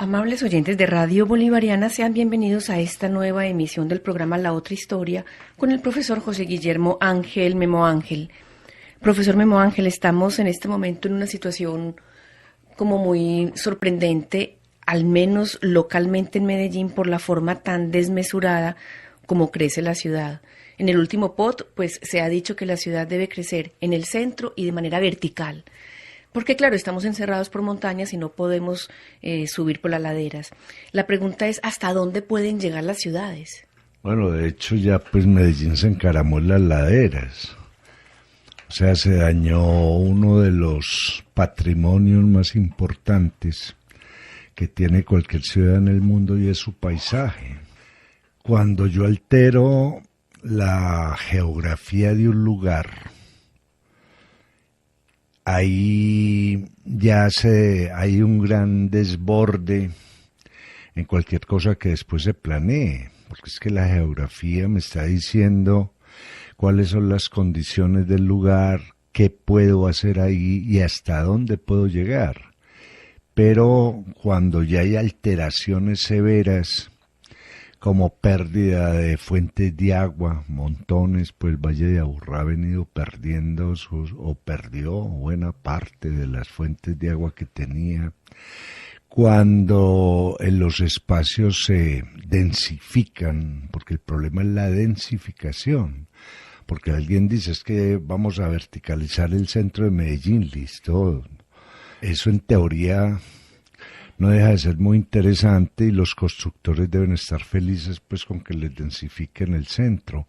Amables oyentes de Radio Bolivariana, sean bienvenidos a esta nueva emisión del programa La Otra Historia con el profesor José Guillermo Ángel Memo Ángel. Profesor Memo Ángel, estamos en este momento en una situación como muy sorprendente, al menos localmente en Medellín, por la forma tan desmesurada como crece la ciudad. En el último POT, pues se ha dicho que la ciudad debe crecer en el centro y de manera vertical. Porque claro, estamos encerrados por montañas y no podemos subir por las laderas. La pregunta es, ¿hasta dónde pueden llegar las ciudades? Bueno, de hecho ya pues Medellín se encaramó en las laderas. O sea, se dañó uno de los patrimonios más importantes que tiene cualquier ciudad en el mundo y es su paisaje. Cuando yo altero la geografía de un lugar, ahí hay un gran desborde en cualquier cosa que después se planee, porque es que la geografía me está diciendo cuáles son las condiciones del lugar, qué puedo hacer ahí y hasta dónde puedo llegar. Pero cuando ya hay alteraciones severas, como pérdida de fuentes de agua, montones, pues el Valle de Aburrá ha venido perdiendo perdió buena parte de las fuentes de agua que tenía. Cuando en los espacios se densifican, porque el problema es la densificación, porque alguien dice es que vamos a verticalizar el centro de Medellín, listo. Eso en teoría no deja de ser muy interesante y los constructores deben estar felices pues con que les densifiquen el centro,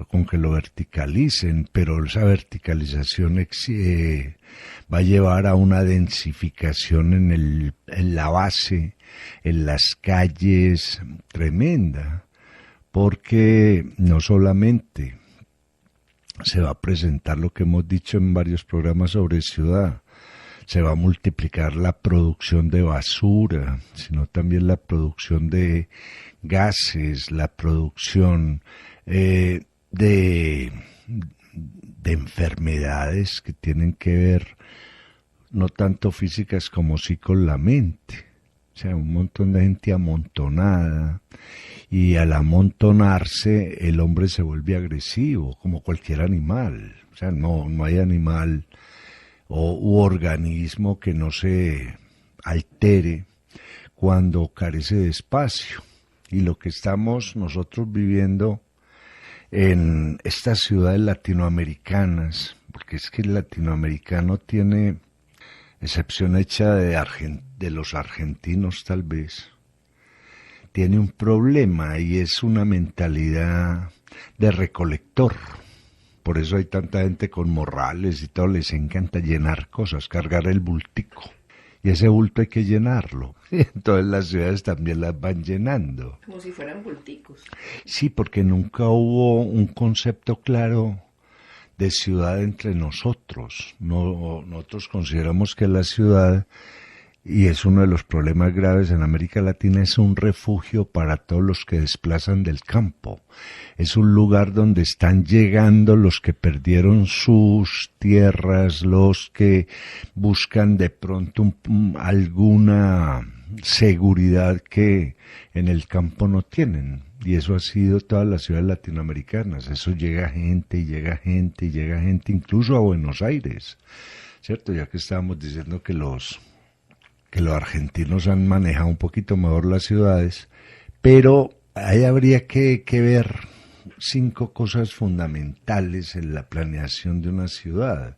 con que lo verticalicen, pero esa verticalización va a llevar a una densificación en la base, en las calles, tremenda, porque no solamente se va a presentar lo que hemos dicho en varios programas sobre ciudad, se va a multiplicar la producción de basura, sino también la producción de gases, la producción de enfermedades que tienen que ver no tanto físicas como sí con la mente. O sea, un montón de gente amontonada y al amontonarse el hombre se vuelve agresivo, como cualquier animal. O sea, no hay animal u organismo que no se altere cuando carece de espacio. Y lo que estamos nosotros viviendo en estas ciudades latinoamericanas, porque es que el latinoamericano tiene excepción hecha de los argentinos tal vez, tiene un problema y es una mentalidad de recolector. Por eso hay tanta gente con morrales y todo, les encanta llenar cosas, cargar el bultico. Y ese bulto hay que llenarlo. Entonces las ciudades también las van llenando. Como si fueran bulticos. Sí, porque nunca hubo un concepto claro de ciudad entre nosotros. Nosotros consideramos que la ciudad, y es uno de los problemas graves en América Latina, es un refugio para todos los que desplazan del campo. Es un lugar donde están llegando los que perdieron sus tierras, los que buscan de pronto alguna seguridad que en el campo no tienen. Y eso ha sido todas las ciudades latinoamericanas. Eso llega gente y llega gente y llega gente, incluso a Buenos Aires, ¿cierto? Ya que estábamos diciendo que los argentinos han manejado un poquito mejor las ciudades, pero ahí habría que ver 5 cosas fundamentales en la planeación de una ciudad.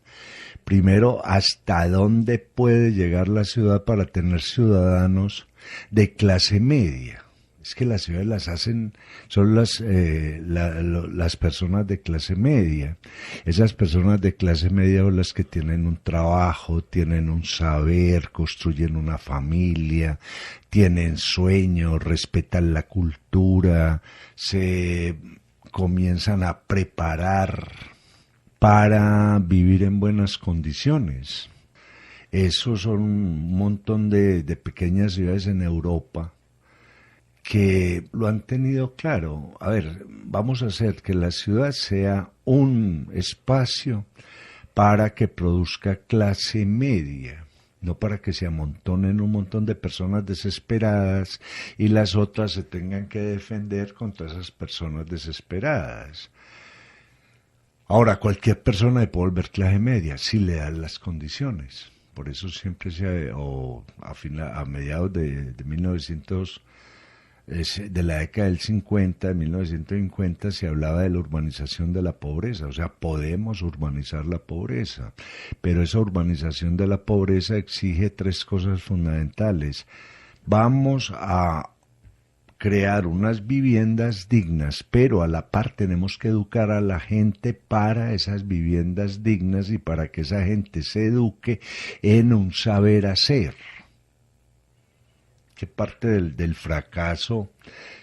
Primero, ¿hasta dónde puede llegar la ciudad para tener ciudadanos de clase media? Es que las ciudades las hacen, son las personas de clase media. Esas personas de clase media son las que tienen un trabajo, tienen un saber, construyen una familia, tienen sueños, respetan la cultura, se comienzan a preparar para vivir en buenas condiciones. Esos son un montón de pequeñas ciudades en Europa que lo han tenido claro. A ver, vamos a hacer que la ciudad sea un espacio para que produzca clase media. no para que se amontonen un montón de personas desesperadas y las otras se tengan que defender contra esas personas desesperadas. Ahora, cualquier persona puede volver clase media si le dan las condiciones. Por eso siempre a mediados de 1900, de la década del 50, de 1950, se hablaba de la urbanización de la pobreza. O sea, podemos urbanizar la pobreza, pero esa urbanización de la pobreza exige tres cosas fundamentales. Vamos a crear unas viviendas dignas, pero a la par tenemos que educar a la gente para esas viviendas dignas y para que esa gente se eduque en un saber hacer. Que parte del fracaso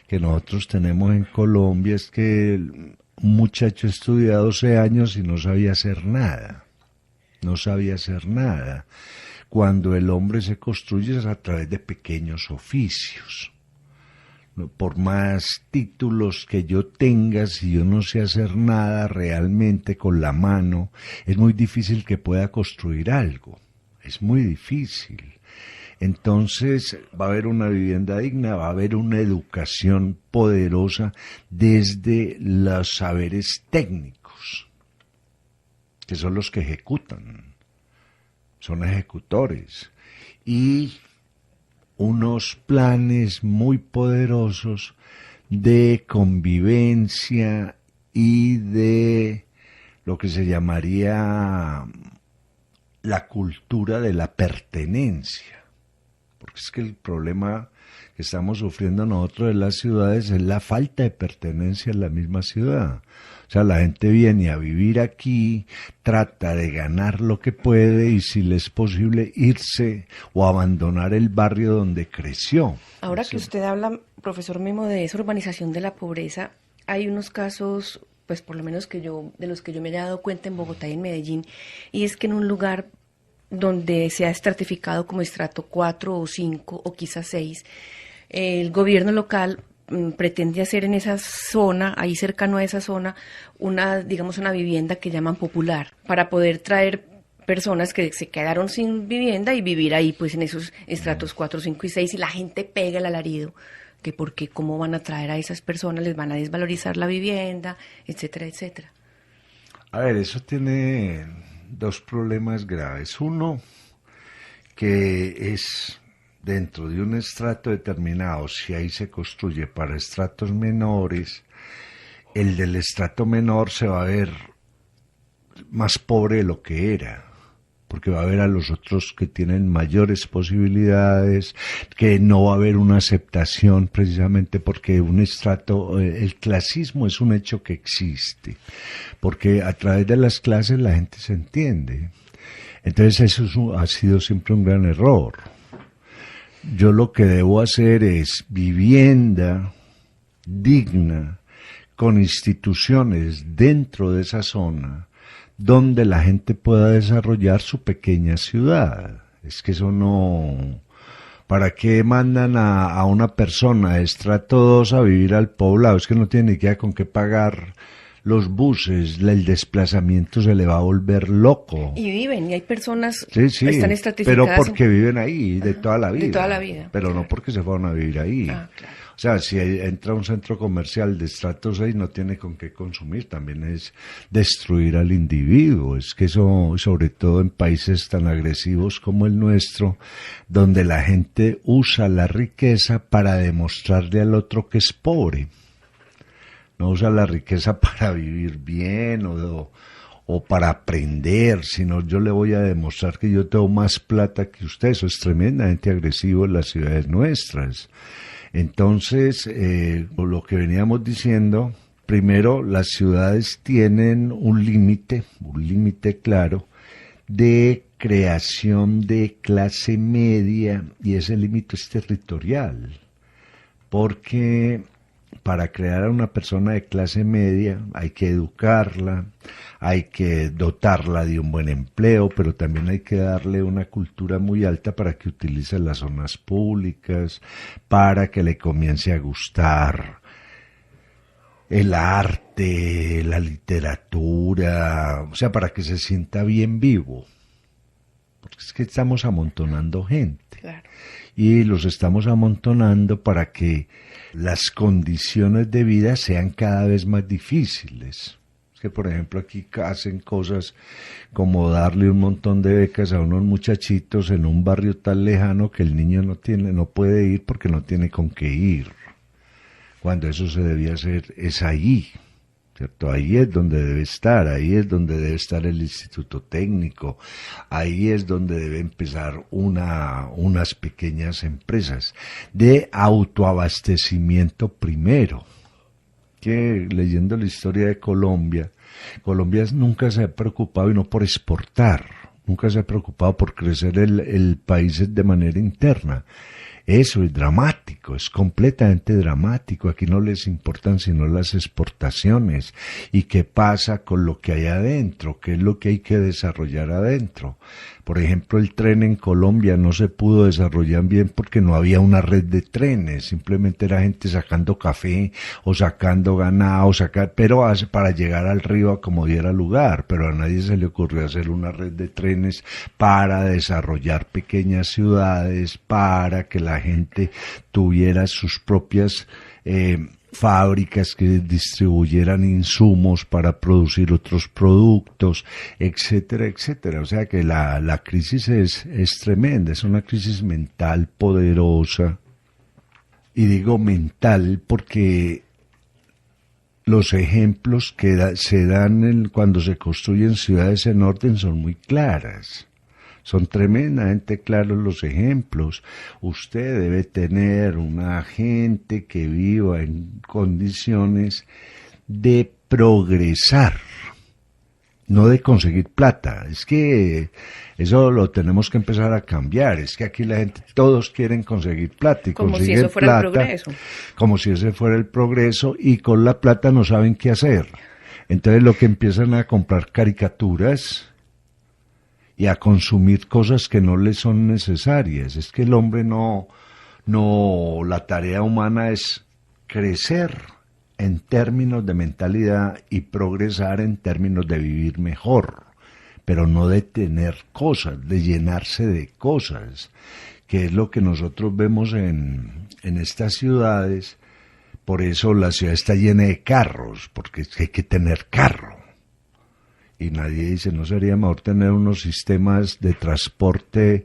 que nosotros tenemos en Colombia es que un muchacho estudia 12 años y no sabía hacer nada. No sabía hacer nada. Cuando el hombre se construye es a través de pequeños oficios. Por más títulos que yo tenga, si yo no sé hacer nada realmente con la mano, es muy difícil que pueda construir algo. Es muy difícil. Entonces va a haber una vivienda digna, va a haber una educación poderosa desde los saberes técnicos, que son los que ejecutan, son ejecutores, y unos planes muy poderosos de convivencia y de lo que se llamaría la cultura de la pertenencia. Porque es que el problema que estamos sufriendo nosotros en las ciudades es la falta de pertenencia en la misma ciudad. O sea, la gente viene a vivir aquí, trata de ganar lo que puede y si le es posible irse o abandonar el barrio donde creció. Ahora que usted habla, profesor Memo, de esa urbanización de la pobreza, hay unos casos, pues por lo menos de los que yo me he dado cuenta en Bogotá y en Medellín, y es que en un lugar donde se ha estratificado como estrato 4 o 5 o quizás 6, el gobierno local pretende hacer en esa zona, ahí cercano a esa zona, una vivienda que llaman popular, para poder traer personas que se quedaron sin vivienda y vivir ahí pues en esos estratos 4, 5 y 6, y la gente pega el alarido, que porque cómo van a traer a esas personas, les van a desvalorizar la vivienda, etcétera, etcétera. A ver, eso tiene dos problemas graves. Uno, que es dentro de un estrato determinado, si ahí se construye para estratos menores, el del estrato menor se va a ver más pobre de lo que era, porque va a haber a los otros que tienen mayores posibilidades, que no va a haber una aceptación precisamente porque un estrato, el clasismo es un hecho que existe, porque a través de las clases la gente se entiende. Entonces eso ha sido siempre un gran error. Yo lo que debo hacer es vivienda digna, con instituciones dentro de esa zona, donde la gente pueda desarrollar su pequeña ciudad. Es que eso no... ¿Para qué mandan a una persona de estrato 2 a vivir al poblado? Es que no tiene ni idea con qué pagar los buses, el desplazamiento se le va a volver loco. Y viven, y hay personas que están estratificadas. Pero porque viven ahí de toda la vida. De toda la vida. Pero claro. No porque se fueron a vivir ahí. Claro. O sea, si entra a un centro comercial de estrato 6 no tiene con qué consumir, también es destruir al individuo. Es que eso, sobre todo en países tan agresivos como el nuestro, donde la gente usa la riqueza para demostrarle al otro que es pobre. No usa la riqueza para vivir bien o para aprender, sino yo le voy a demostrar que yo tengo más plata que usted. Eso es tremendamente agresivo en las ciudades nuestras. Entonces, lo que veníamos diciendo, primero, las ciudades tienen un límite claro de creación de clase media, y ese límite es territorial, porque para crear a una persona de clase media hay que educarla, hay que dotarla de un buen empleo, pero también hay que darle una cultura muy alta para que utilice las zonas públicas, para que le comience a gustar el arte, la literatura, o sea, para que se sienta bien vivo. porque es que estamos amontonando gente. Claro. Y los estamos amontonando para que las condiciones de vida sean cada vez más difíciles. Es que, por ejemplo, aquí hacen cosas como darle un montón de becas a unos muchachitos en un barrio tan lejano que el niño no puede ir porque no tiene con qué ir. Cuando eso se debía hacer es ahí, ¿cierto? Ahí es donde debe estar, ahí es donde debe estar el instituto técnico, ahí es donde debe empezar unas pequeñas empresas de autoabastecimiento primero. Que leyendo la historia de Colombia, Colombia nunca se ha preocupado, y no por exportar, nunca se ha preocupado por crecer el país de manera interna. Eso es dramático, es completamente dramático. Aquí no les importan sino las exportaciones. ¿Y qué pasa con lo que hay adentro? ¿Qué es lo que hay que desarrollar adentro? Por ejemplo, el tren en Colombia no se pudo desarrollar bien porque no había una red de trenes. Simplemente era gente sacando café o sacando ganado, pero para llegar al río a como diera lugar. Pero a nadie se le ocurrió hacer una red de trenes para desarrollar pequeñas ciudades, para que la gente tuviera sus propias fábricas que distribuyeran insumos para producir otros productos, etcétera, etcétera. O sea que la crisis es tremenda, es una crisis mental poderosa. Y digo mental porque los ejemplos que se dan cuando se construyen ciudades en orden son muy claras. Son tremendamente claros los ejemplos. Usted debe tener una gente que viva en condiciones de progresar, no de conseguir plata. Es que eso lo tenemos que empezar a cambiar. Es que aquí la gente, todos quieren conseguir plata y como consiguen si eso fuera plata, el progreso. como si ese fuera el progreso, y con la plata no saben qué hacer. Entonces lo que empiezan a comprar caricaturas y a consumir cosas que no le son necesarias. Es que el hombre la tarea humana es crecer en términos de mentalidad y progresar en términos de vivir mejor, pero no de tener cosas, de llenarse de cosas, que es lo que nosotros vemos en estas ciudades. Por eso la ciudad está llena de carros, porque hay que tener carro. Y nadie dice, ¿no sería mejor tener unos sistemas de transporte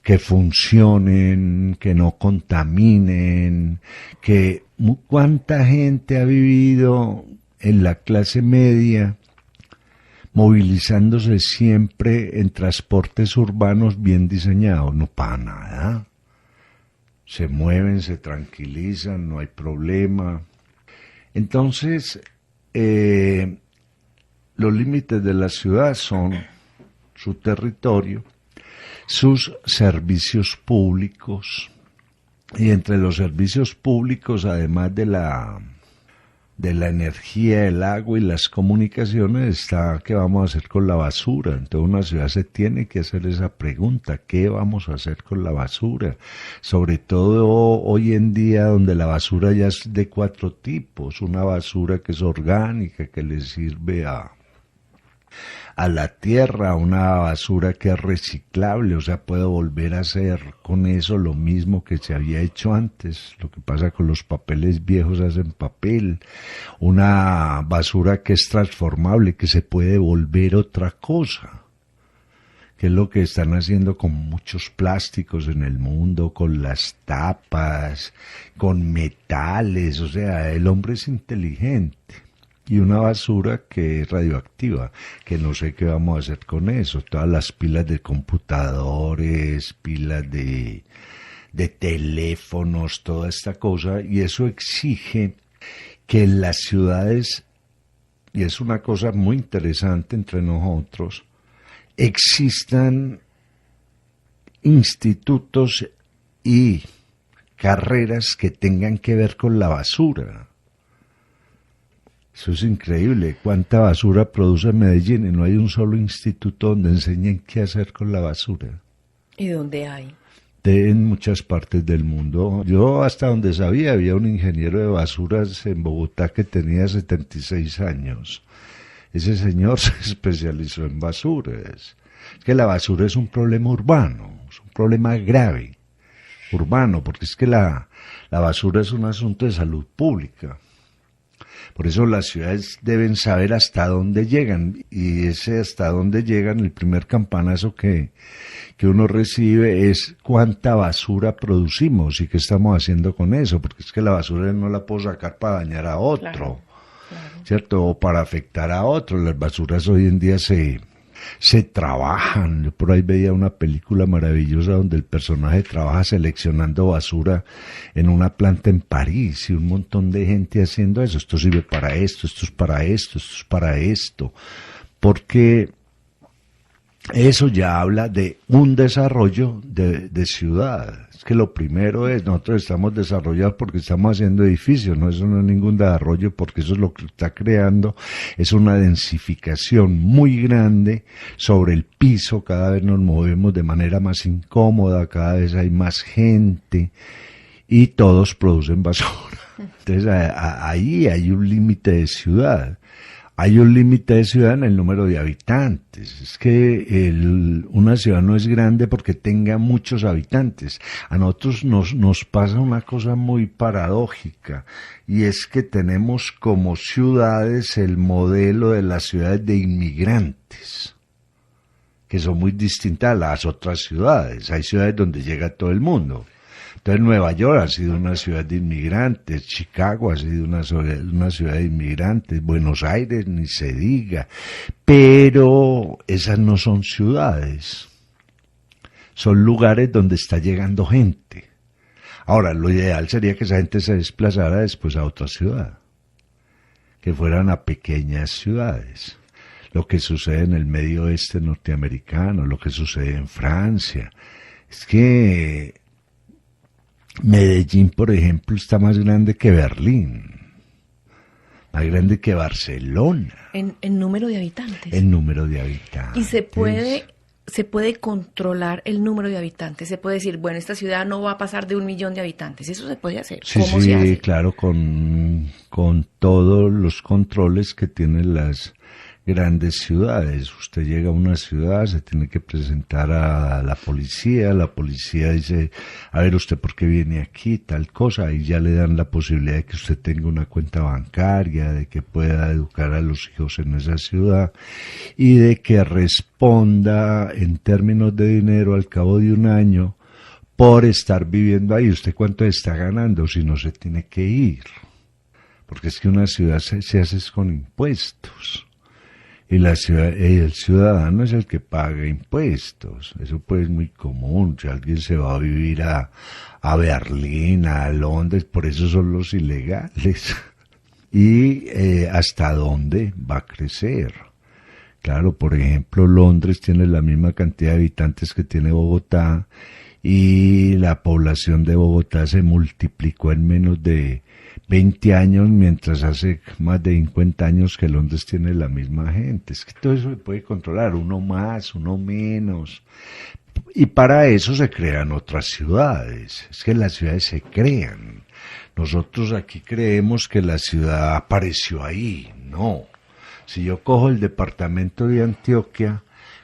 que funcionen, que no contaminen, cuánta gente ha vivido en la clase media movilizándose siempre en transportes urbanos bien diseñados? No para nada. Se mueven, se tranquilizan, no hay problema. Entonces, los límites de la ciudad son su territorio, sus servicios públicos, y entre los servicios públicos, además de la energía, el agua y las comunicaciones, está qué vamos a hacer con la basura. Entonces una ciudad se tiene que hacer esa pregunta, ¿qué vamos a hacer con la basura? Sobre todo hoy en día, donde la basura ya es de 4 tipos, una basura que es orgánica, que le sirve a la tierra, una basura que es reciclable, o sea, puedo volver a hacer con eso lo mismo que se había hecho antes. Lo que pasa con los papeles viejos, hacen papel. Una basura que es transformable, que se puede volver otra cosa, que es lo que están haciendo con muchos plásticos en el mundo, con las tapas, con metales. O sea, el hombre es inteligente. Y una basura que es radioactiva, que no sé qué vamos a hacer con eso. Todas las pilas de computadores, pilas de teléfonos, toda esta cosa. Y eso exige que en las ciudades, y es una cosa muy interesante entre nosotros, existan institutos y carreras que tengan que ver con la basura. Eso es increíble, cuánta basura produce Medellín y no hay un solo instituto donde enseñen qué hacer con la basura. ¿Y dónde hay? En muchas partes del mundo. Yo hasta donde sabía había un ingeniero de basuras en Bogotá que tenía 76 años. Ese señor se especializó en basuras. Es que la basura es un problema urbano, es un problema grave, urbano, porque es que la basura es un asunto de salud pública. Por eso las ciudades deben saber hasta dónde llegan, y ese hasta dónde llegan, el primer campanazo que uno recibe es cuánta basura producimos y qué estamos haciendo con eso, porque es que la basura no la puedo sacar para dañar a otro, claro. ¿Cierto? O para afectar a otro. Las basuras hoy en día se trabajan. Yo por ahí veía una película maravillosa donde el personaje trabaja seleccionando basura en una planta en París y un montón de gente haciendo eso. Esto sirve para esto, esto es para esto, esto es para esto. Porque eso ya habla de un desarrollo de ciudad. Es que lo primero es, nosotros estamos desarrollados porque estamos haciendo edificios, no, eso no es ningún desarrollo, porque eso es lo que está creando, es una densificación muy grande sobre el piso, cada vez nos movemos de manera más incómoda, cada vez hay más gente y todos producen basura. Entonces ahí hay un límite de ciudad. Hay un límite de ciudad en el número de habitantes. Es que una ciudad no es grande porque tenga muchos habitantes. A nosotros nos pasa una cosa muy paradójica, y es que tenemos como ciudades el modelo de las ciudades de inmigrantes, que son muy distintas a las otras ciudades. Hay ciudades donde llega todo el mundo. Entonces Nueva York ha sido una ciudad de inmigrantes, Chicago ha sido una ciudad de inmigrantes, Buenos Aires ni se diga, pero esas no son ciudades, son lugares donde está llegando gente. Ahora, lo ideal sería que esa gente se desplazara después a otra ciudad, que fueran a pequeñas ciudades. Lo que sucede en el medio oeste norteamericano, lo que sucede en Francia, es que Medellín, por ejemplo, está más grande que Berlín, más grande que Barcelona. En número de habitantes. En número de habitantes. Y se puede controlar el número de habitantes. Se puede decir, bueno, esta ciudad no va a pasar de 1 millón de habitantes. Eso se puede hacer. Sí, ¿Cómo se hace? Claro, con todos los controles que tienen las grandes ciudades. Usted llega a una ciudad, se tiene que presentar a la policía dice, a ver, ¿usted por qué viene aquí? Tal cosa, y ya le dan la posibilidad de que usted tenga una cuenta bancaria, de que pueda educar a los hijos en esa ciudad, y de que responda en términos de dinero al cabo de 1 año por estar viviendo ahí. ¿Usted cuánto está ganando si no se tiene que ir? Porque es que una ciudad se hace con impuestos. Y el ciudadano es el que paga impuestos. Eso pues es muy común. Si alguien se va a vivir a Berlín, a Londres, por eso son los ilegales. Y hasta dónde va a crecer. Claro, por ejemplo, Londres tiene la misma cantidad de habitantes que tiene Bogotá, y la población de Bogotá se multiplicó en menos de 20 años, mientras hace más de 50 años que Londres tiene la misma gente. Es que todo eso se puede controlar, uno más, uno menos. Y para eso se crean otras ciudades. Es que las ciudades se crean. Nosotros aquí creemos que la ciudad apareció ahí. No. Si yo cojo el departamento de Antioquia,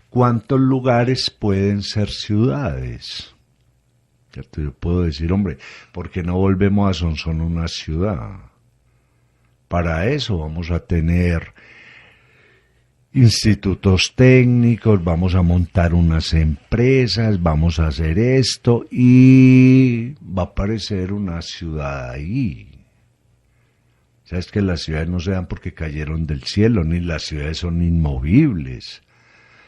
¿cuántos lugares pueden ser ciudades? ¿Cierto? Yo puedo decir, hombre, ¿por qué no volvemos a Sonsón una ciudad? Para eso vamos a tener institutos técnicos, vamos a montar unas empresas, vamos a hacer esto y va a aparecer una ciudad ahí. ¿Sabes que las ciudades no se dan porque cayeron del cielo, ni las ciudades son inmovibles?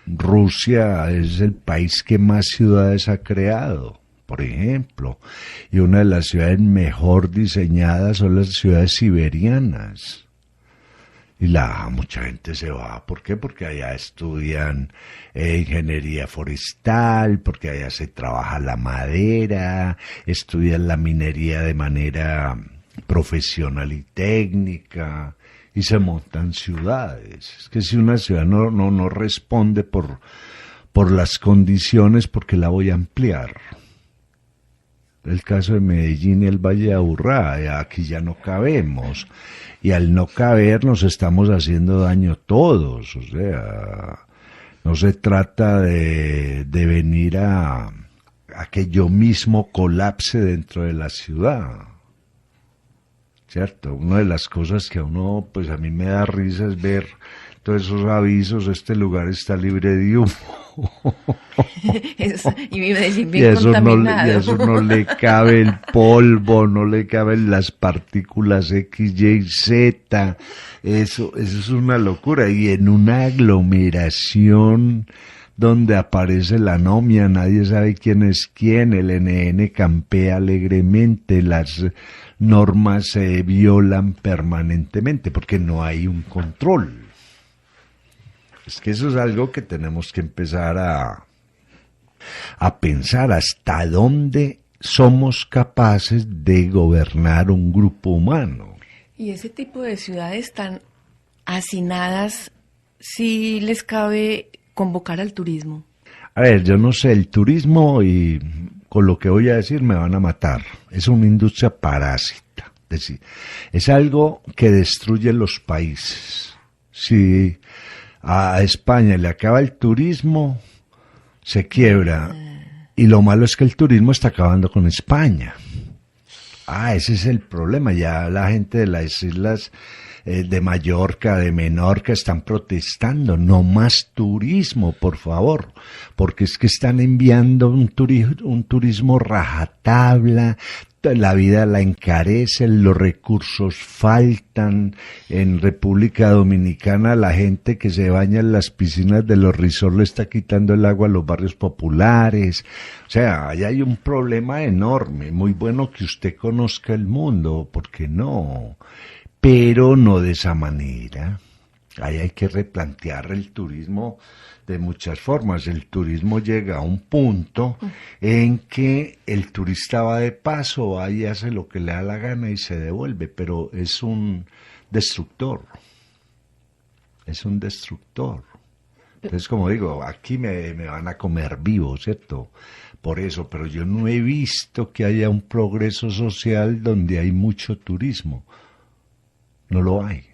Rusia es el país que más ciudades ha creado, por ejemplo, y una de las ciudades mejor diseñadas son las ciudades siberianas. Y mucha gente se va. ¿Por qué? Porque allá estudian ingeniería forestal, porque allá se trabaja la madera, estudian la minería de manera profesional y técnica, y se montan ciudades. Es que si una ciudad no responde por las condiciones, porque la voy a ampliar. El caso de Medellín y el Valle de Aburrá, aquí ya no cabemos, y al no caber nos estamos haciendo daño todos, o sea, No se trata de venir a que yo mismo colapse dentro de la ciudad. ¿Cierto? Una de las cosas que a uno, pues a mí me da risa es ver todos esos avisos, este lugar está libre de humo. Y mi Medellín bien contaminado. Y a eso no le cabe el polvo, no le caben las partículas X, Y, Z. Eso es una locura. Y en una aglomeración donde aparece la anomia, nadie sabe quién es quién, el NN campea alegremente, las normas se violan permanentemente porque no hay un control. Es que eso es algo que tenemos que empezar a pensar hasta dónde somos capaces de gobernar un grupo humano. Y ese tipo de ciudades tan hacinadas, ¿sí les cabe convocar al turismo? A ver, yo no sé, el turismo, y con lo que voy a decir me van a matar, es una industria parásita. Es decir, es algo que destruye los países. Si a España le acaba el turismo, se quiebra. Y lo malo es que el turismo está acabando con España. Ese es el problema. Ya la gente de las islas de Mallorca, de Menorca, están protestando. No más turismo, por favor. Porque es que están enviando un turismo rajatabla. La vida la encarecen, los recursos faltan. En República Dominicana la gente que se baña en las piscinas de los resorts le está quitando el agua a los barrios populares. O sea, ahí hay un problema enorme. Muy bueno que usted conozca el mundo, ¿por qué no? Pero no de esa manera. Ahí hay que replantear el turismo de muchas formas. El turismo llega a un punto en que el turista va de paso, va y hace lo que le da la gana y se devuelve, pero es un destructor. Es un destructor. Entonces, como digo, aquí me van a comer vivo, ¿cierto? Por eso, pero yo no he visto que haya un progreso social donde hay mucho turismo. No lo hay.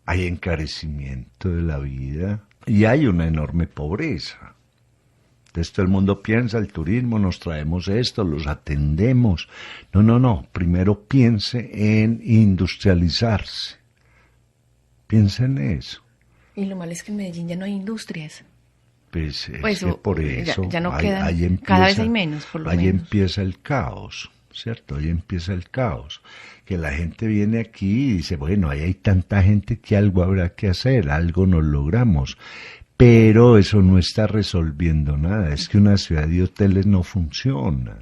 Hay encarecimiento de la vida y hay una enorme pobreza. Entonces todo el mundo piensa, el turismo, nos traemos esto, los atendemos. No. Primero piense en industrializarse. Piense en eso. Y lo malo es que en Medellín ya no hay industrias. Pues es que por eso ya no quedan, ahí empieza, cada vez hay menos, por lo menos. Ahí empieza el caos, ¿cierto? Ahí empieza el caos. Que la gente viene aquí y dice, bueno, ahí hay tanta gente que algo habrá que hacer, algo nos logramos. Pero eso no está resolviendo nada. Es que una ciudad de hoteles no funciona,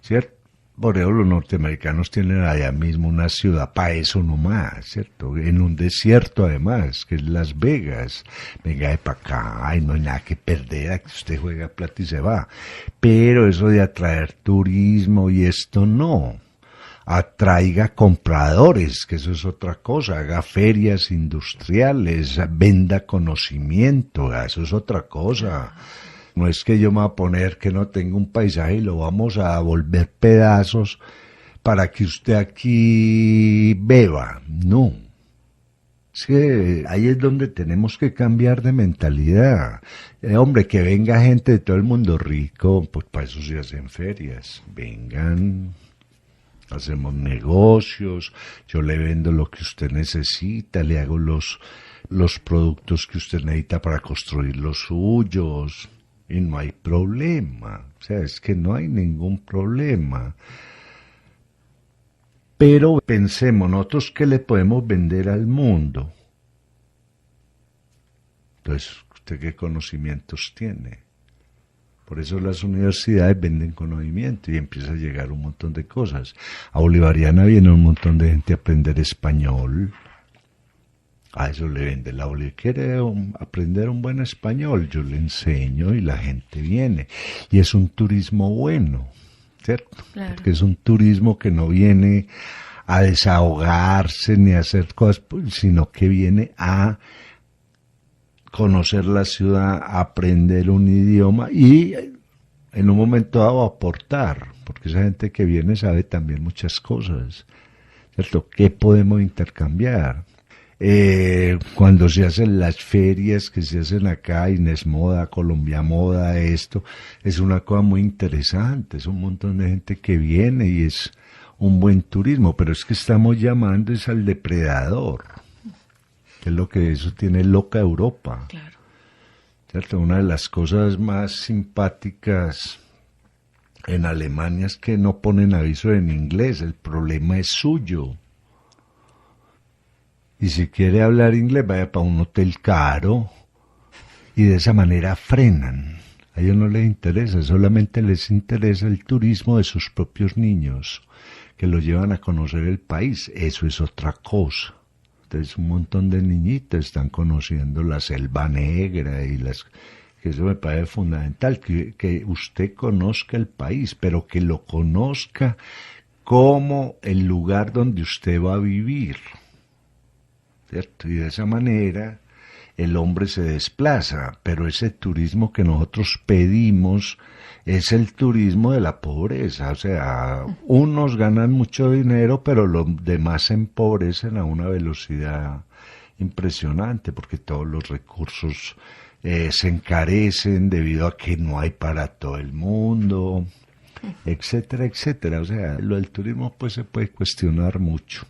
¿cierto? Por eso los norteamericanos tienen allá mismo una ciudad para eso nomás, ¿cierto? En un desierto además, que es Las Vegas. Venga de para acá, no hay nada que perder, aquí usted juega plata y se va. Pero eso de atraer turismo y esto no. Atraiga compradores, que eso es otra cosa, haga ferias industriales, venda conocimiento, eso es otra cosa. No es que yo me voy a poner que no tengo un paisaje y lo vamos a volver pedazos para que usted aquí beba, no. Es que ahí es donde tenemos que cambiar de mentalidad. Hombre, que venga gente de todo el mundo rico, pues para eso se hacen ferias, vengan. Hacemos negocios, yo le vendo lo que usted necesita, le hago los productos que usted necesita para construir los suyos y no hay problema, o sea, es que no hay ningún problema. Pero pensemos, nosotros qué le podemos vender al mundo. Entonces, ¿usted qué conocimientos tiene? Por eso las universidades venden conocimiento y empieza a llegar un montón de cosas. A Bolivariana viene un montón de gente a aprender español. A eso le vende la Bolivariana. ¿Quiere aprender un buen español? Yo le enseño y la gente viene. Y es un turismo bueno, ¿cierto? Claro. Porque es un turismo que no viene a desahogarse ni a hacer cosas, sino que viene a conocer la ciudad, aprender un idioma y en un momento dado aportar, porque esa gente que viene sabe también muchas cosas, ¿cierto? ¿Qué podemos intercambiar? Cuando se hacen las ferias que se hacen acá, Inés Moda, Colombia Moda, esto es una cosa muy interesante, es un montón de gente que viene y es un buen turismo, pero es que estamos llamando es al depredador, que es lo que eso tiene loca Europa. Claro. ¿Cierto? Una de las cosas más simpáticas en Alemania es que no ponen aviso en inglés, el problema es suyo. Y si quiere hablar inglés, vaya para un hotel caro y de esa manera frenan. A ellos no les interesa, solamente les interesa el turismo de sus propios niños, que los llevan a conocer el país. Eso es otra cosa. Entonces un montón de niñitos están conociendo la Selva Negra y que eso me parece fundamental, que usted conozca el país, pero que lo conozca como el lugar donde usted va a vivir, ¿cierto? Y de esa manera el hombre se desplaza, pero ese turismo que nosotros pedimos es el turismo de la pobreza, o sea, unos ganan mucho dinero, pero los demás se empobrecen a una velocidad impresionante, porque todos los recursos se encarecen debido a que no hay para todo el mundo, etcétera, etcétera. O sea, lo del turismo pues se puede cuestionar mucho.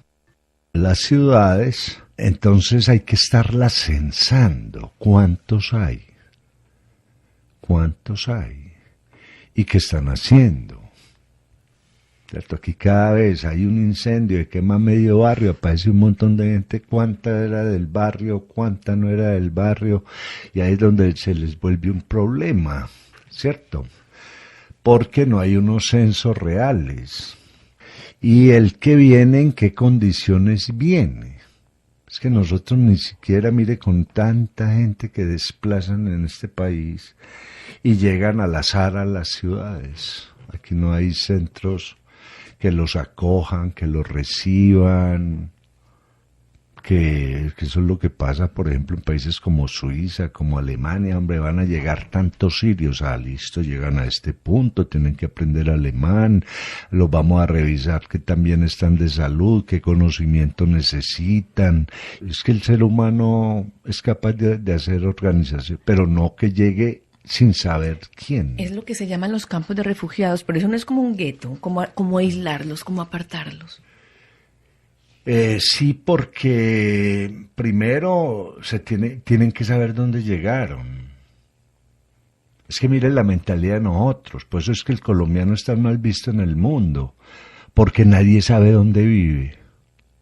Las ciudades, entonces hay que estarlas censando. ¿Cuántos hay? ¿Cuántos hay? ¿Y qué están haciendo? ¿Cierto? Aquí cada vez hay un incendio y quema medio barrio, aparece un montón de gente, cuánta era del barrio, cuánta no era del barrio, y ahí es donde se les vuelve un problema, ¿cierto? Porque no hay unos censos reales. Y el que viene, ¿en qué condiciones viene? Es que nosotros ni siquiera, mire, con tanta gente que desplazan en este país y llegan al azar a las ciudades. Aquí no hay centros que los acojan, que los reciban, que eso es lo que pasa, por ejemplo, en países como Suiza, como Alemania. Hombre, van a llegar tantos sirios, listo, llegan a este punto, tienen que aprender alemán, los vamos a revisar que también están de salud, qué conocimiento necesitan. Es que el ser humano es capaz de hacer organización, pero no que llegue sin saber quién. Es lo que se llaman los campos de refugiados, pero eso no es como un gueto, como aislarlos, como apartarlos. Sí, porque primero tienen que saber dónde llegaron. Es que miren la mentalidad de nosotros, por eso es que el colombiano está mal visto en el mundo, porque nadie sabe dónde vive.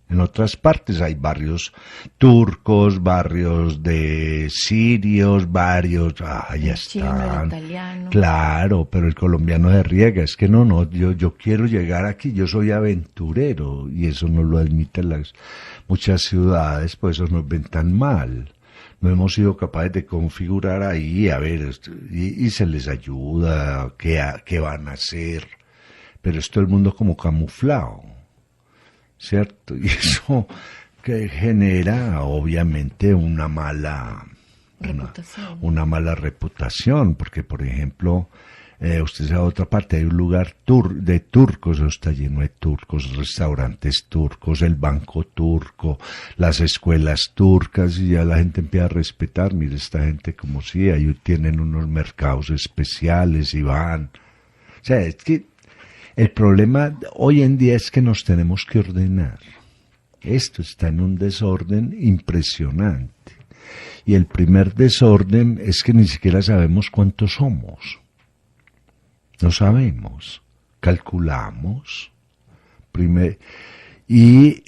En otras partes hay barrios turcos, barrios de sirios, barrios, ya están. El italiano. Claro, pero el colombiano se riega, es que no, yo quiero llegar aquí, yo soy aventurero, y eso no lo admiten muchas ciudades, pues eso nos ven tan mal. No hemos sido capaces de configurar ahí, a ver, y se les ayuda, qué van a hacer, pero es todo el mundo como camuflado, ¿cierto? Y eso que genera obviamente una mala reputación, porque por ejemplo, usted sabe, a otra parte hay un lugar de turcos, eso está lleno de turcos, restaurantes turcos, el banco turco, las escuelas turcas, y ya la gente empieza a respetar. Mire, esta gente como si ahí tienen unos mercados especiales y van. O sea, es que el problema hoy en día es que nos tenemos que ordenar. Esto está en un desorden impresionante. Y el primer desorden es que ni siquiera sabemos cuántos somos. No sabemos. Calculamos. Y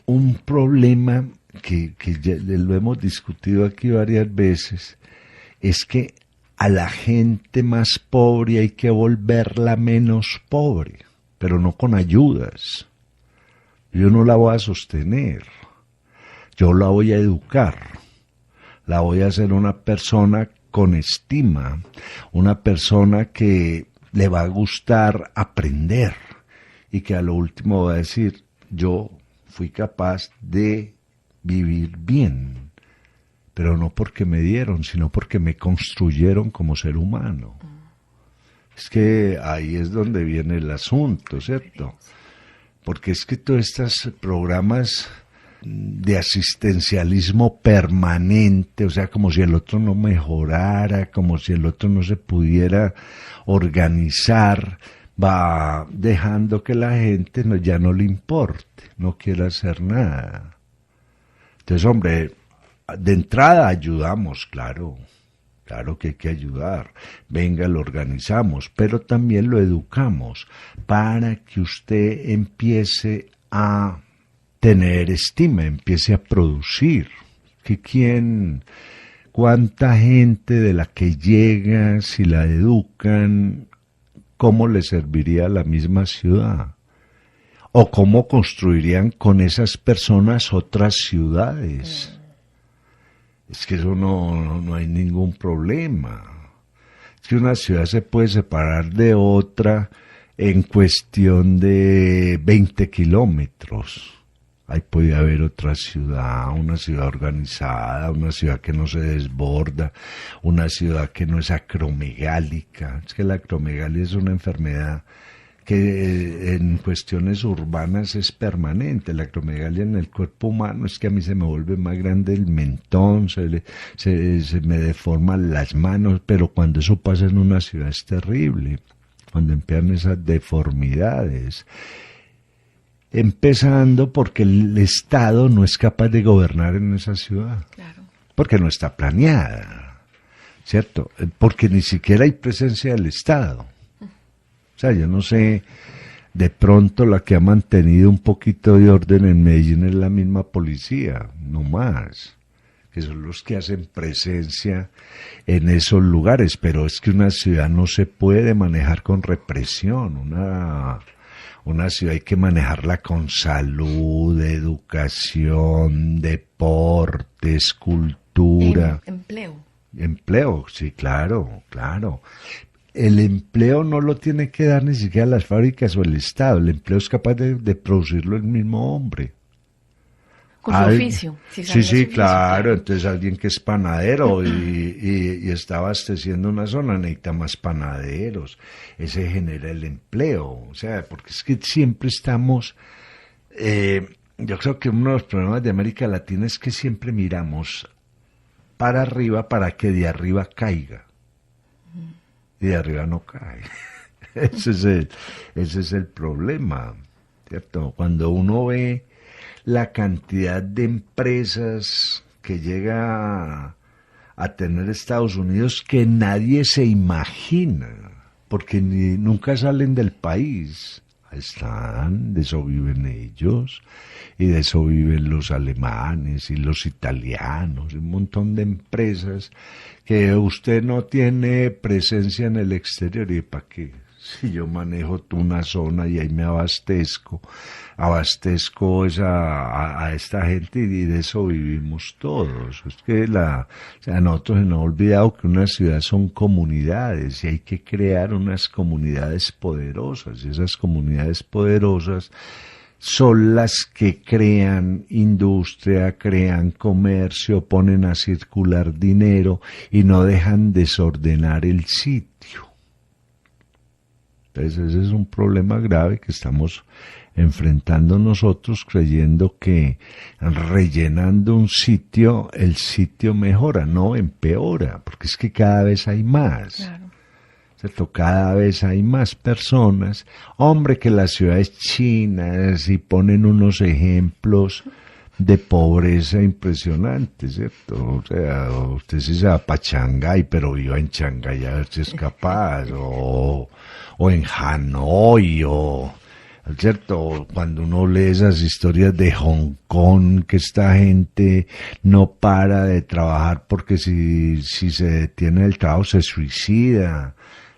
un problema que ya lo hemos discutido aquí varias veces es que a la gente más pobre hay que volverla menos pobre, pero no con ayudas. Yo no la voy a sostener, yo la voy a educar, la voy a hacer una persona con estima, una persona que le va a gustar aprender y que a lo último va a decir, yo fui capaz de vivir bien. Pero no porque me dieron, sino porque me construyeron como ser humano. Es que ahí es donde viene el asunto, ¿cierto? Porque es que todos estos programas de asistencialismo permanente, o sea, como si el otro no mejorara, como si el otro no se pudiera organizar, va dejando que la gente ya no le importe, no quiera hacer nada. Entonces, hombre, de entrada ayudamos, claro que hay que ayudar, venga, lo organizamos, pero también lo educamos para que usted empiece a tener estima, empiece a producir. Cuánta gente de la que llega, si la educan, cómo le serviría a la misma ciudad, o cómo construirían con esas personas otras ciudades. Es que eso no hay ningún problema. Es que una ciudad se puede separar de otra en cuestión de 20 kilómetros. Ahí puede haber otra ciudad, una ciudad organizada, una ciudad que no se desborda, una ciudad que no es acromegálica. Es que la acromegalia es una enfermedad que en cuestiones urbanas es permanente. La acromegalia en el cuerpo humano es que a mí se me vuelve más grande el mentón, se me deforman las manos, pero cuando eso pasa en una ciudad es terrible, cuando empiezan esas deformidades. Empezando porque el Estado no es capaz de gobernar en esa ciudad, Claro. porque no está planeada, ¿cierto? Porque ni siquiera hay presencia del Estado. O sea, yo no sé, de pronto la que ha mantenido un poquito de orden en Medellín es la misma policía, no más, que son los que hacen presencia en esos lugares, pero es que una ciudad no se puede manejar con represión, una ciudad hay que manejarla con salud, educación, deportes, cultura. Empleo. Empleo, sí, claro. El empleo no lo tiene que dar ni siquiera las fábricas o el Estado. El empleo es capaz de producirlo el mismo hombre. Con su oficio. Si sabe su Sí, oficio, claro. Entonces alguien que es panadero y está abasteciendo una zona necesita más panaderos. Ese genera el empleo. O sea, porque es que siempre estamos... yo creo que uno de los problemas de América Latina es que siempre miramos para arriba para que de arriba caiga. Y de arriba no cae. Ese es el problema, ¿cierto? Cuando uno ve la cantidad de empresas que llega a tener Estados Unidos que nadie se imagina, porque nunca salen del país. Ahí están, de eso viven ellos, y de eso viven los alemanes y los italianos, un montón de empresas que usted no tiene presencia en el exterior. ¿Y para qué? Si yo manejo una zona y ahí me abastezco a esta gente y de eso vivimos todos. Es que nosotros nos hemos olvidado que una ciudad son comunidades y hay que crear unas comunidades poderosas, y esas comunidades poderosas son las que crean industria, crean comercio, ponen a circular dinero y no dejan desordenar el sitio. Entonces ese es un problema grave que estamos enfrentando nosotros, creyendo que rellenando un sitio, el sitio mejora, no empeora, porque es que cada vez hay más. Claro. ¿Cierto? Cada vez hay más personas. Hombre, que las ciudades chinas y ponen unos ejemplos de pobreza impresionantes, ¿cierto? O sea, usted se va para Shanghái, pero viva en Shanghái a ver si es capaz, o en Hanoi, ¿cierto? Cuando uno lee esas historias de Hong Kong, que esta gente no para de trabajar porque si se detiene el trabajo se suicida,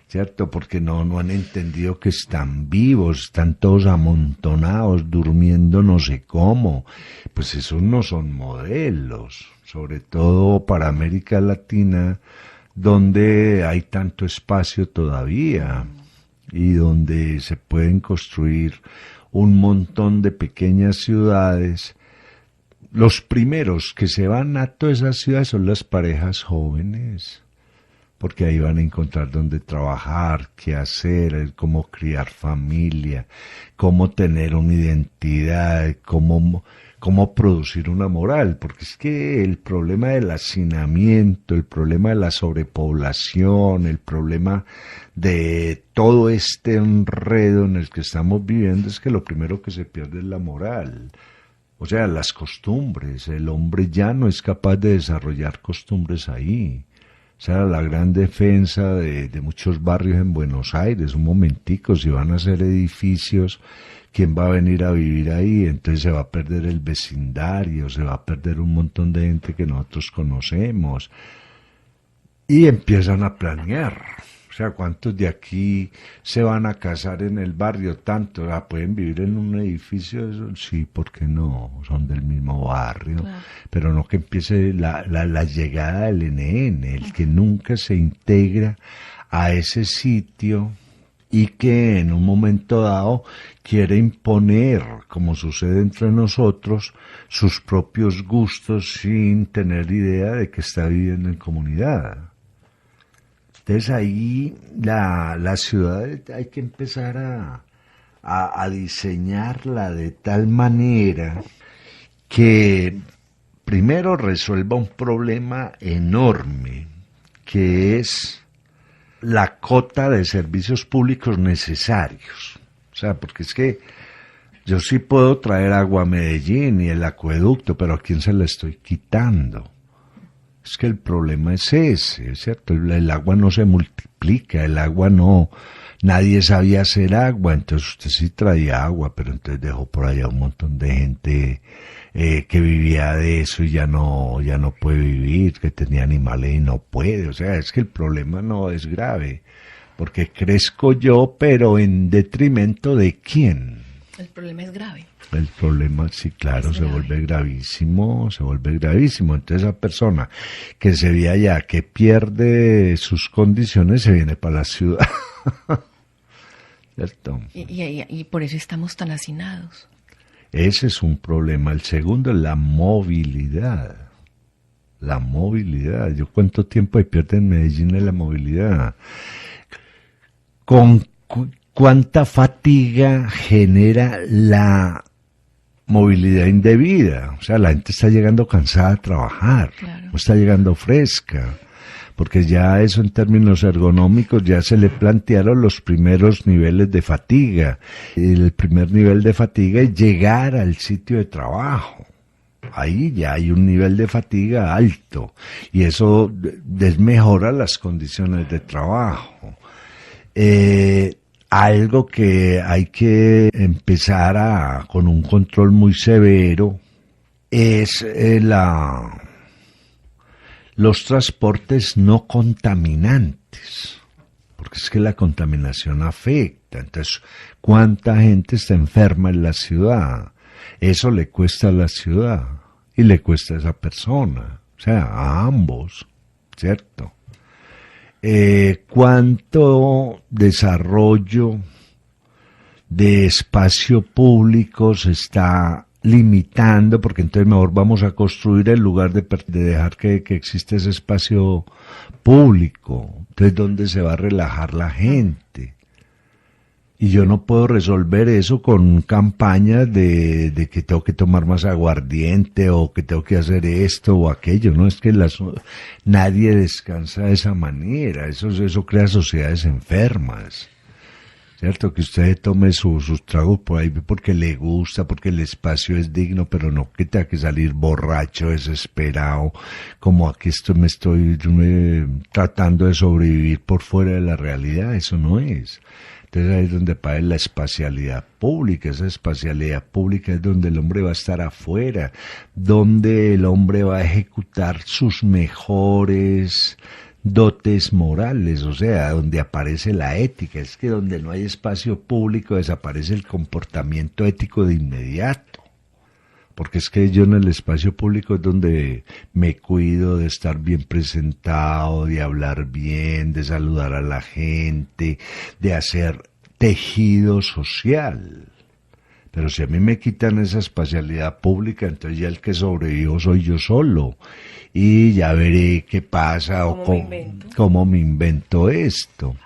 ¿cierto? Porque no han entendido que están vivos, están todos amontonados, durmiendo no sé cómo. Pues esos no son modelos, sobre todo para América Latina, donde hay tanto espacio todavía y donde se pueden construir un montón de pequeñas ciudades. Los primeros que se van a todas esas ciudades son las parejas jóvenes, porque ahí van a encontrar dónde trabajar, qué hacer, cómo criar familia, cómo tener una identidad, cómo cómo producir una moral, porque es que el problema del hacinamiento, el problema de la sobrepoblación, el problema de todo este enredo en el que estamos viviendo es que lo primero que se pierde es la moral. O sea, las costumbres. El hombre ya no es capaz de desarrollar costumbres ahí. O sea, la gran defensa de muchos barrios en Buenos Aires, un momentico, si van a hacer edificios, ¿quién va a venir a vivir ahí? Entonces se va a perder el vecindario, se va a perder un montón de gente que nosotros conocemos. Y empiezan a planear. O sea, ¿cuántos de aquí se van a casar en el barrio? Tanto, ¿pueden vivir en un edificio? Sí, ¿por qué no? Son del mismo barrio. Claro. Pero no que empiece la llegada del NN, el que nunca se integra a ese sitio y que en un momento dado quiere imponer, como sucede entre nosotros, sus propios gustos sin tener idea de que está viviendo en comunidad. Entonces ahí la ciudad hay que empezar a diseñarla de tal manera que primero resuelva un problema enorme, que es la cota de servicios públicos necesarios. O sea, porque es que yo sí puedo traer agua a Medellín y el acueducto, pero ¿a quién se la estoy quitando? Es que el problema es ese, ¿cierto? El agua no se multiplica, el agua no, nadie sabía hacer agua, entonces usted sí traía agua, pero entonces dejó por allá un montón de gente que vivía de eso y ya no puede vivir, que tenía animales y no puede, o sea, es que el problema no es grave, porque crezco yo, pero en detrimento de ¿quién? El problema es grave. El problema, sí, claro, se vuelve gravísimo. Entonces esa persona que se ve allá, que pierde sus condiciones, se viene para la ciudad. ¿Cierto? Y por eso estamos tan hacinados. Ese es un problema. El segundo es la movilidad. La movilidad. ¿Yo cuánto tiempo pierde en Medellín en la movilidad? ¿Con cuánta fatiga genera la movilidad indebida? O sea, la gente está llegando cansada a trabajar, claro. No está llegando fresca, porque ya eso en términos ergonómicos ya se le plantearon los primeros niveles de fatiga. El primer nivel de fatiga es llegar al sitio de trabajo. Ahí ya hay un nivel de fatiga alto y eso desmejora las condiciones de trabajo. Algo que hay que empezar con un control muy severo es los transportes no contaminantes, porque es que la contaminación afecta. Entonces, ¿cuánta gente está enferma en la ciudad? Eso le cuesta a la ciudad y le cuesta a esa persona, o sea, a ambos, ¿cierto? ¿Cuánto desarrollo de espacio público se está limitando? Porque entonces mejor vamos a construir en lugar de dejar que existe ese espacio público. Entonces, ¿dónde se va a relajar la gente? Y yo no puedo resolver eso con campañas de que tengo que tomar más aguardiente o que tengo que hacer esto o aquello. No es que nadie descansa de esa manera. Eso crea sociedades enfermas. ¿Cierto? Que usted tome sus tragos por ahí porque le gusta, porque el espacio es digno, pero no que tenga que salir borracho, desesperado, como aquí me estoy tratando de sobrevivir por fuera de la realidad. Eso no es. Entonces ahí es donde aparece la espacialidad pública. Esa espacialidad pública es donde el hombre va a estar afuera, donde el hombre va a ejecutar sus mejores dotes morales, o sea, donde aparece la ética. Es que donde no hay espacio público desaparece el comportamiento ético de inmediato. Porque es que yo en el espacio público es donde me cuido de estar bien presentado, de hablar bien, de saludar a la gente, de hacer tejido social. Pero si a mí me quitan esa espacialidad pública, entonces ya el que sobrevivo soy yo solo. Y ya veré qué pasa o cómo me invento esto.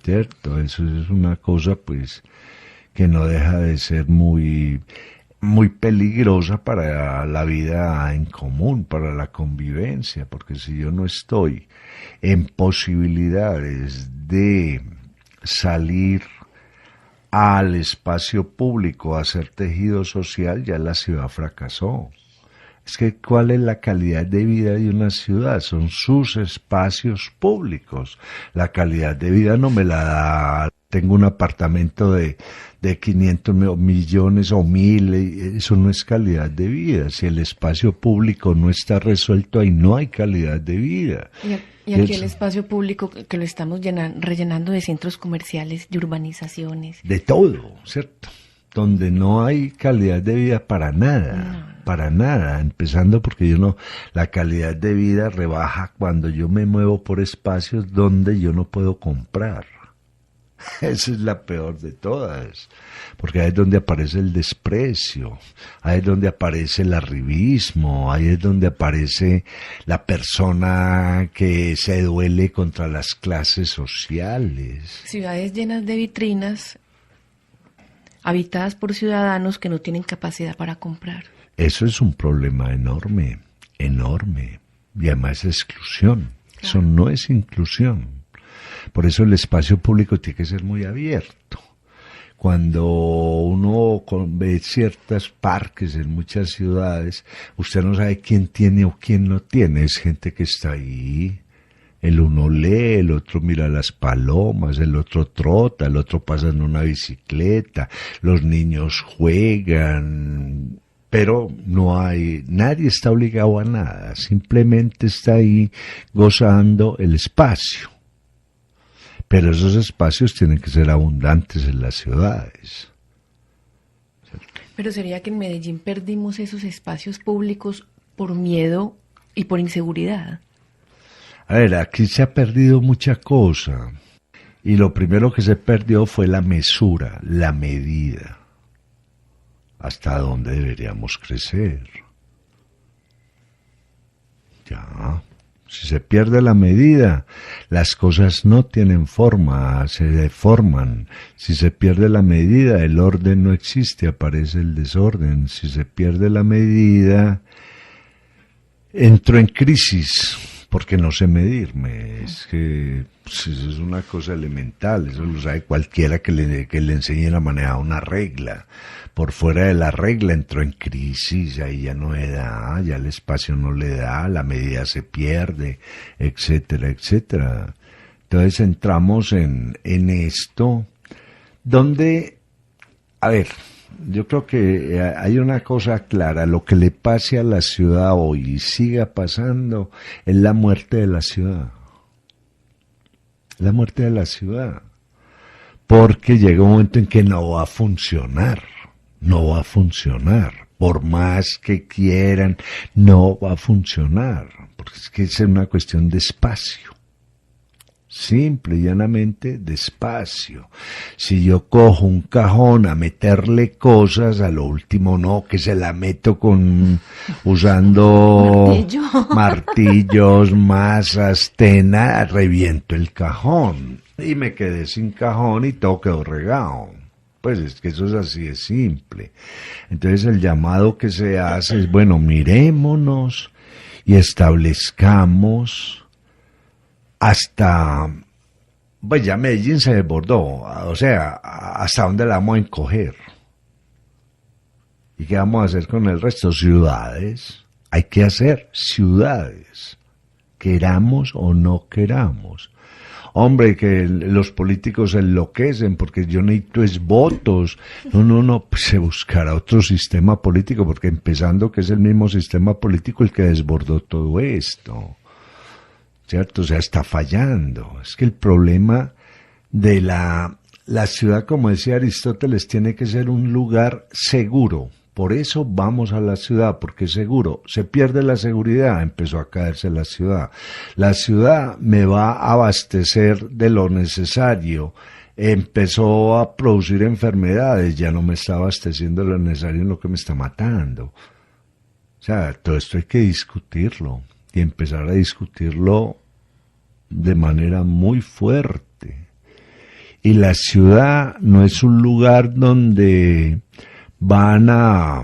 ¿Cierto? Eso es una cosa pues que no deja de ser muy... muy peligrosa para la vida en común, para la convivencia, porque si yo no estoy en posibilidades de salir al espacio público a hacer tejido social, ya la ciudad fracasó. Es que ¿cuál es la calidad de vida de una ciudad? Son sus espacios públicos. La calidad de vida no me la da, tengo un apartamento de 500 millones o 1000, eso no es calidad de vida. Si el espacio público no está resuelto, ahí no hay calidad de vida. Y aquí el espacio público que lo estamos rellenando de centros comerciales, de urbanizaciones. De todo, ¿cierto? Donde no hay calidad de vida para nada, empezando porque la calidad de vida rebaja cuando yo me muevo por espacios donde yo no puedo comprar. Esa es la peor de todas, porque ahí es donde aparece el desprecio, ahí es donde aparece el arribismo, ahí es donde aparece la persona que se duele contra las clases sociales. Ciudades llenas de vitrinas, habitadas por ciudadanos que no tienen capacidad para comprar. Eso es un problema enorme, enorme, y además es exclusión. Claro. Eso no es inclusión. Por eso el espacio público tiene que ser muy abierto. Cuando uno ve ciertos parques en muchas ciudades, usted no sabe quién tiene o quién no tiene. Es gente que está ahí. El uno lee, el otro mira las palomas, el otro trota, el otro pasa en una bicicleta, los niños juegan, pero nadie está obligado a nada, simplemente está ahí gozando el espacio. Pero esos espacios tienen que ser abundantes en las ciudades. Pero sería que en Medellín perdimos esos espacios públicos por miedo y por inseguridad. A ver, aquí se ha perdido mucha cosa. Y lo primero que se perdió fue la mesura, la medida. ¿Hasta dónde deberíamos crecer? Ya. Si se pierde la medida, las cosas no tienen forma, se deforman. Si se pierde la medida, el orden no existe, aparece el desorden. Si se pierde la medida, entro en crisis, porque no sé medirme. Es que eso es una cosa elemental, eso lo sabe cualquiera que le enseñe a manejar una regla. Por fuera de la regla entró en crisis, ahí ya no le da, ya el espacio no le da, la medida se pierde, etcétera, etcétera. Entonces entramos en esto, donde, a ver, yo creo que hay una cosa clara, lo que le pase a la ciudad hoy y siga pasando es la muerte de la ciudad. La muerte de la ciudad. Porque llega un momento en que no va a funcionar. No va a funcionar, por más que quieran, no va a funcionar, porque es que es una cuestión de espacio, simple y llanamente de espacio. Si yo cojo un cajón a meterle cosas, a lo último no, que se la meto usando martillos, masas, tena, reviento el cajón y me quedé sin cajón y todo quedó regado. Pues es que eso es así de simple. Entonces el llamado que se hace es, bueno, mirémonos y establezcamos hasta, pues ya Medellín se desbordó, o sea, hasta dónde la vamos a encoger. ¿Y qué vamos a hacer con el resto? Ciudades. Hay que hacer ciudades, queramos o no queramos. Hombre, que los políticos se enloquecen porque yo necesito es votos. No, pues se buscará otro sistema político, porque empezando que es el mismo sistema político el que desbordó todo esto, ¿cierto? O sea, está fallando. Es que el problema de la ciudad, como decía Aristóteles, tiene que ser un lugar seguro. Por eso vamos a la ciudad, porque es seguro. Se pierde la seguridad, empezó a caerse la ciudad. La ciudad me va a abastecer de lo necesario. Empezó a producir enfermedades, ya no me está abasteciendo lo necesario en lo que me está matando. O sea, todo esto hay que discutirlo y empezar a discutirlo de manera muy fuerte. Y la ciudad no es un lugar donde van a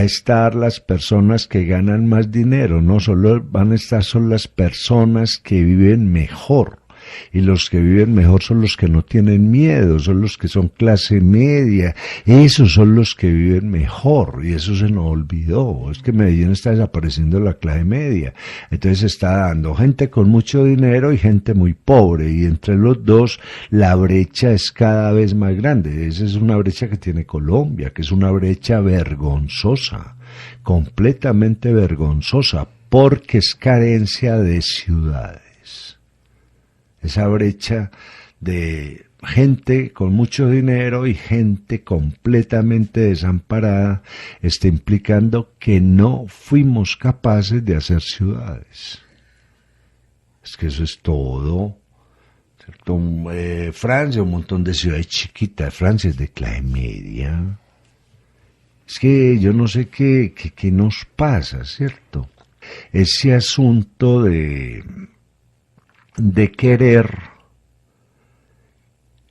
estar las personas que ganan más dinero, no solo van a estar son las personas que viven mejor. Y los que viven mejor son los que no tienen miedo, son los que son clase media, esos son los que viven mejor, y eso se nos olvidó. Es que Medellín está desapareciendo la clase media, entonces se está dando gente con mucho dinero y gente muy pobre, y entre los dos la brecha es cada vez más grande. Esa es una brecha que tiene Colombia, que es una brecha vergonzosa, completamente vergonzosa, porque es carencia de ciudades. Esa brecha de gente con mucho dinero y gente completamente desamparada está implicando que no fuimos capaces de hacer ciudades. Es que eso es todo. ¿Cierto? Francia, un montón de ciudades chiquitas. Francia es de clase media. Es que yo no sé qué nos pasa, ¿cierto? Ese asunto de querer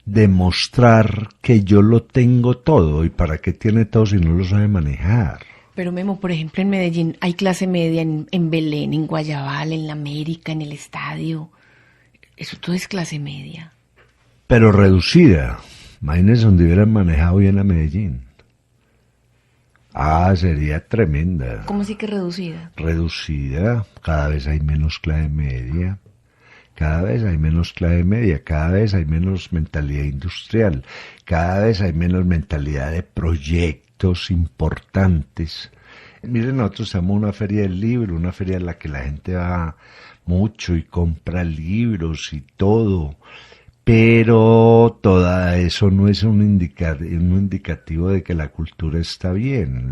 demostrar que yo lo tengo todo, y para qué tiene todo si no lo sabe manejar. Pero Memo, por ejemplo, en Medellín hay clase media, en Belén, en Guayabal, en La América, en el Estadio. Eso todo es clase media. Pero reducida. Imagínense donde hubieran manejado bien a Medellín. Sería tremenda. ¿Cómo así que reducida? Reducida, cada vez hay menos clase media. Cada vez hay menos clase media, cada vez hay menos mentalidad industrial, cada vez hay menos mentalidad de proyectos importantes. Miren, nosotros estamos en una feria del libro, una feria en la que la gente va mucho y compra libros y todo, pero todo eso no es un indicativo de que la cultura está bien.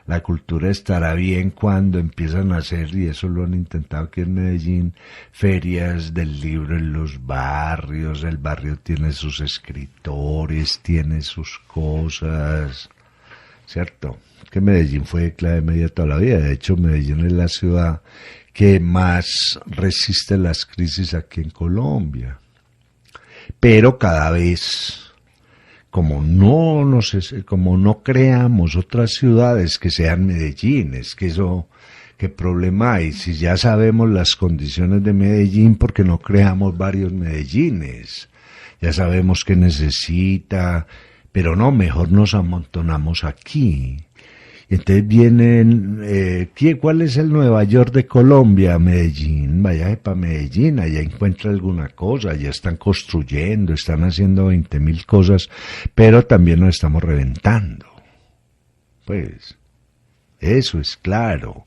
La cultura estará bien cuando empiezan a hacer, y eso lo han intentado aquí en Medellín, ferias del libro en los barrios. El barrio tiene sus escritores, tiene sus cosas, ¿cierto? Que Medellín fue de clase media toda la vida. De hecho, Medellín es la ciudad que más resiste las crisis aquí en Colombia. Pero cada vez, como no creamos otras ciudades que sean Medellín, es que eso, ¿qué problema hay? Si ya sabemos las condiciones de Medellín, ¿por qué no creamos varios Medellines? Ya sabemos qué necesita, pero no, mejor nos amontonamos aquí. Entonces vienen, ¿cuál es el Nueva York de Colombia? Medellín. Vaya para Medellín, allá encuentra alguna cosa, allá están construyendo, están haciendo 20.000 cosas, pero también nos estamos reventando. Pues, eso es claro.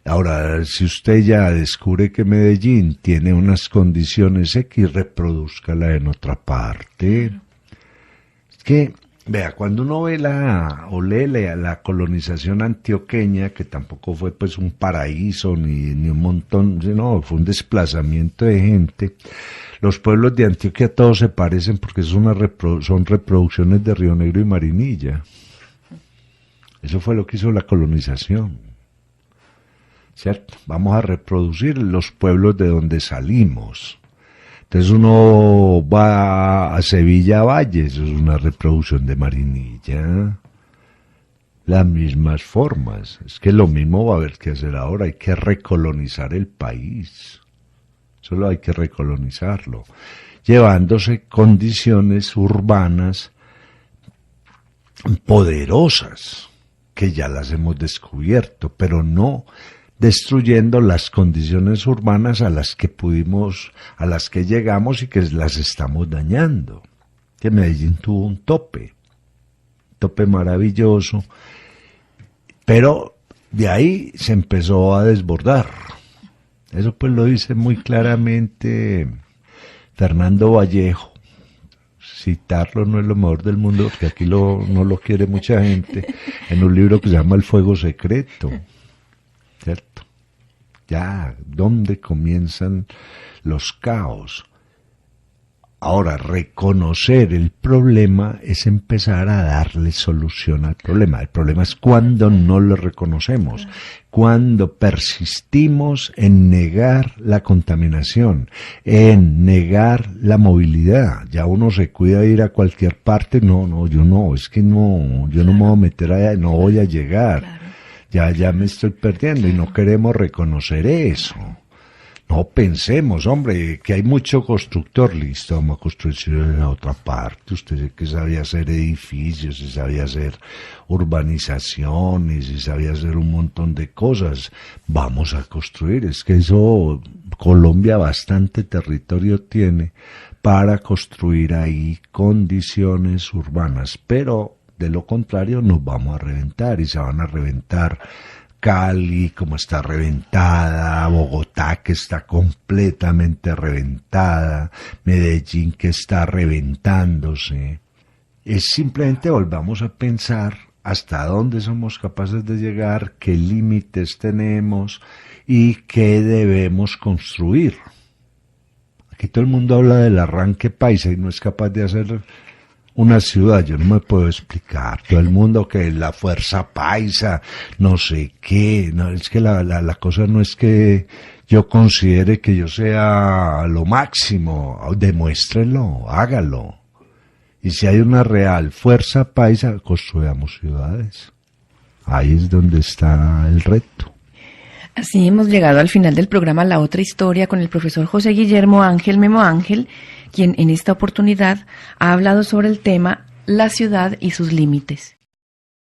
Ahora, si usted ya descubre que Medellín tiene unas condiciones X, reprodúzcala en otra parte. Es que, vea, cuando uno ve o lee la colonización antioqueña, que tampoco fue pues un paraíso ni un montón, no, fue un desplazamiento de gente. Los pueblos de Antioquia todos se parecen porque son reproducciones de Río Negro y Marinilla. Eso fue lo que hizo la colonización, ¿cierto? Vamos a reproducir los pueblos de donde salimos. Entonces uno va a Sevilla Valle, eso es una reproducción de Marinilla. Las mismas formas. Es que lo mismo va a haber que hacer ahora, hay que recolonizar el país. Solo hay que recolonizarlo, llevándose condiciones urbanas poderosas, que ya las hemos descubierto, pero no destruyendo las condiciones urbanas a las que llegamos y que las estamos dañando. Que Medellín tuvo un tope maravilloso, pero de ahí se empezó a desbordar. Eso pues lo dice muy claramente Fernando Vallejo. Citarlo no es lo mejor del mundo, porque aquí no lo quiere mucha gente, en un libro que se llama El Fuego Secreto. ¿Cierto? Ya, ¿dónde comienzan los caos? Ahora, reconocer el problema es empezar a darle solución al problema. El problema es cuando no lo reconocemos, cuando persistimos en negar la contaminación, en negar la movilidad. Ya uno se cuida de ir a cualquier parte, yo no me voy a meter allá, no voy a llegar. Ya me estoy perdiendo y no queremos reconocer eso. No pensemos, hombre, que hay mucho constructor, listo, vamos a construir en otra parte. Usted que sabía hacer edificios, y sabía hacer urbanizaciones, y sabía hacer un montón de cosas. Vamos a construir, es que eso, Colombia bastante territorio tiene para construir ahí condiciones urbanas, pero de lo contrario nos vamos a reventar y se van a reventar Cali, como está reventada, Bogotá, que está completamente reventada, Medellín, que está reventándose. Es simplemente volvamos a pensar hasta dónde somos capaces de llegar, qué límites tenemos y qué debemos construir. Aquí todo el mundo habla del arranque paisa y no es capaz de hacer una ciudad, yo no me puedo explicar. Todo el mundo que la fuerza paisa, no sé qué, no, es que la cosa no es que yo considere que yo sea lo máximo, demuéstrenlo, hágalo. Y si hay una real fuerza paisa, construyamos ciudades. Ahí es donde está el reto. Así hemos llegado al final del programa La Otra Historia con el profesor José Guillermo Ángel Memo Ángel, quien en esta oportunidad ha hablado sobre el tema La ciudad y sus límites.